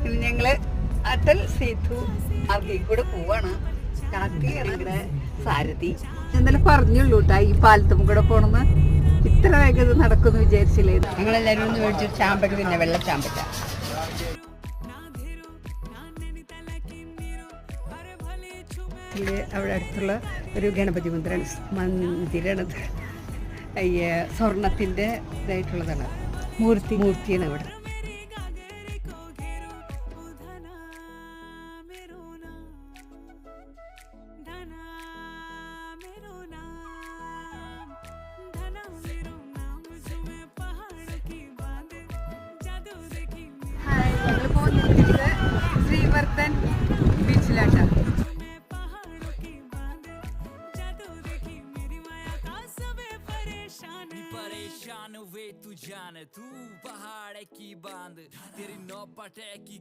ഇനി ഞങ്ങള് അടൽ സേതു അവിടെ കൂടെ പോവാണ്. കാർത്തികയുടെ സാരഥി എന്നാലും പറഞ്ഞുള്ളൂ കേട്ടാ ഈ പാലത്തും കൂടെ പോണെന്ന്. ഇത്ര വേഗത നടക്കുമെന്ന് വിചാരിച്ചില്ലേ. ഞങ്ങളെല്ലാരും ഒന്ന് മേടിച്ചൊരു ചാമ്പക്ക പിന്നെ വെള്ള ചാമ്പക്ക. അവിടെ അടുത്തുള്ള ഒരു ഗണപതി മന്ദിരാണത്. സ്വർണത്തിൻ്റെ ഇതായിട്ടുള്ളതാണ്, മൂർത്തിയാണ് അവിടെ. ഞങ്ങൾ പോകുന്നത് ശ്രീവർദ്ധൻ ബീച്ചിലാട്ടാണ്. परेशान वे तू जान तू पहाड़ की बांध तेरी नौपट की